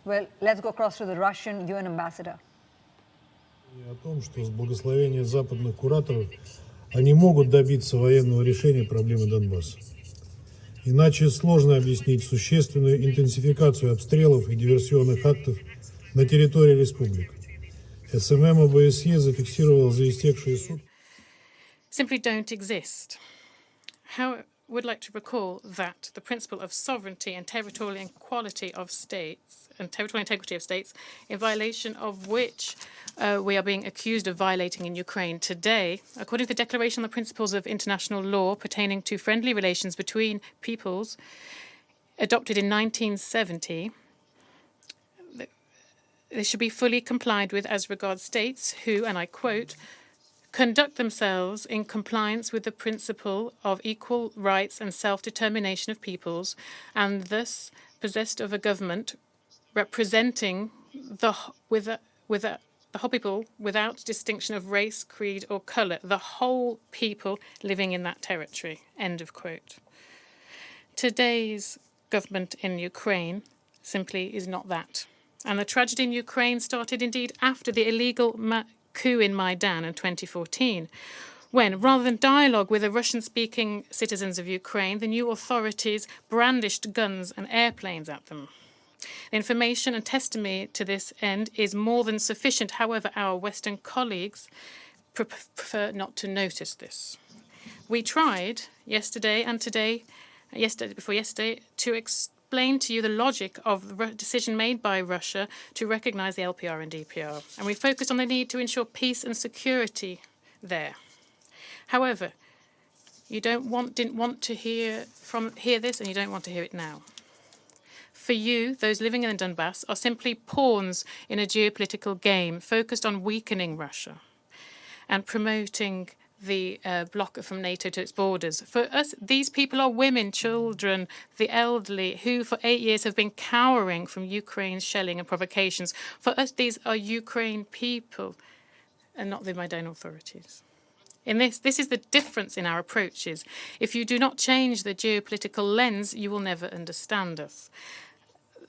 Well, let's go across to the Russian UN ambassador. О том, что с благословения западных кураторов они могут добиться военного решения проблемы Донбасса. Иначе сложно объяснить существенную интенсификацию обстрелов и диверсионных актов на территории республик. СММ ОБСЕ зафиксировал за истекшие сутки. Simply don't exist. How would like to recall that the principle of sovereignty and territorial equality of states and territorial integrity of states, in violation of which we are being accused of violating in Ukraine today, according to the Declaration on the Principles of International Law pertaining to friendly relations between peoples, adopted in 1970, they should be fully complied with as regards states who, and I quote, conduct themselves in compliance with the principle of equal rights and self-determination of peoples, and thus possessed of a government representing the whole people without distinction of race, creed, or color, the whole people living in that territory. End of quote. Today's government in Ukraine simply is not that. And the tragedy in Ukraine started indeed after the illegal coup in Maidan in 2014, when, rather than dialogue with the Russian-speaking citizens of Ukraine, the new authorities brandished guns and airplanes at them. The information and testimony to this end is more than sufficient. However, our Western colleagues prefer not to notice this. We tried yesterday and today, before yesterday, to explain to you the logic of the decision made by Russia to recognize the LPR and DPR. And we focused on the need to ensure peace and security there. However, you didn't want to hear this, and you don't want to hear it now. For you, those living in the Donbass are simply pawns in a geopolitical game focused on weakening Russia and promoting the bloc from NATO to its borders. For us, these people are women, children, the elderly, who for 8 years have been cowering from Ukraine's shelling and provocations. For us, these are Ukraine people and not the Maidan authorities. In this is the difference in our approaches. If you do not change the geopolitical lens, you will never understand us.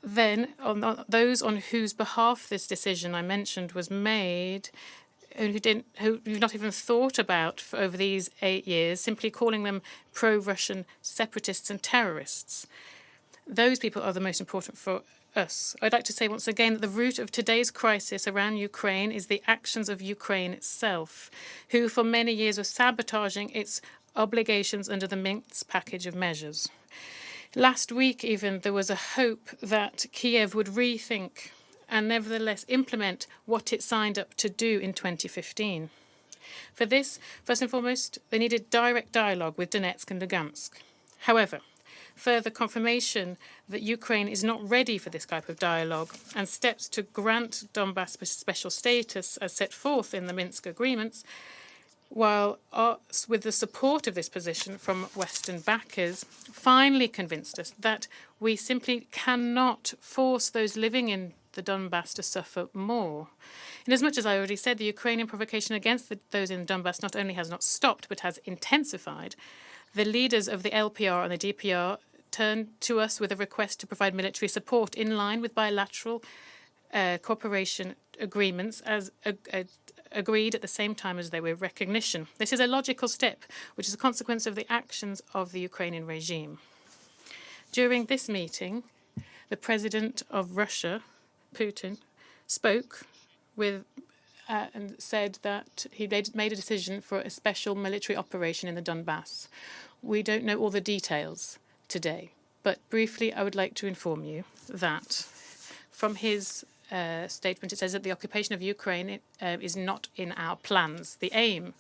Then, on those on whose behalf this decision I mentioned was made, who you've not even thought about for over these 8 years, simply calling them pro-Russian separatists and terrorists. Those people are the most important for us. I'd like to say once again that the root of today's crisis around Ukraine is the actions of Ukraine itself, who for many years was sabotaging its obligations under the Minsk package of measures. Last week even, there was a hope that Kiev would rethink and nevertheless implement what it signed up to do in 2015. For this, first and foremost, they needed direct dialogue with Donetsk and Lugansk. However, further confirmation that Ukraine is not ready for this type of dialogue and steps to grant Donbass special status as set forth in the Minsk agreements, while with the support of this position from Western backers, finally convinced us that we simply cannot force those living in the Donbass to suffer more. Inasmuch as I already said, the Ukrainian provocation against those in Donbass not only has not stopped, but has intensified, the leaders of the LPR and the DPR turned to us with a request to provide military support in line with bilateral cooperation agreements as agreed at the same time as they were recognition. This is a logical step, which is a consequence of the actions of the Ukrainian regime. During this meeting, the president of Russia, Putin, spoke with and said that he made a decision for a special military operation in the Donbass. We don't know all the details today, but briefly I would like to inform you that from his statement it says that the occupation of Ukraine is not in our plans. The aim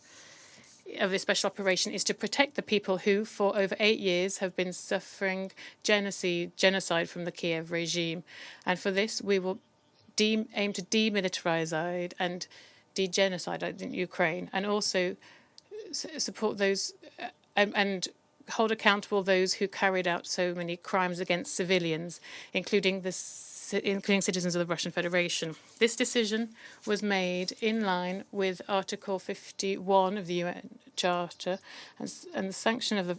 of this special operation is to protect the people who, for over 8 years, have been suffering genocide from the Kiev regime. And for this, we will aim to demilitarize and de-genocide in Ukraine, and also support those and hold accountable those who carried out so many crimes against civilians, including citizens of the Russian Federation. This decision was made in line with Article 51 of the UN Charter and the sanction of the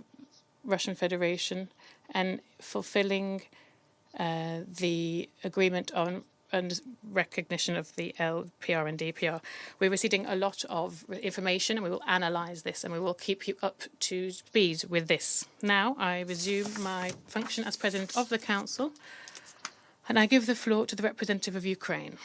Russian Federation and fulfilling the agreement on and recognition of the LPR and DPR. We're receiving a lot of information and we will analyse this and we will keep you up to speed with this. Now I resume my function as President of the Council and I give the floor to the representative of Ukraine.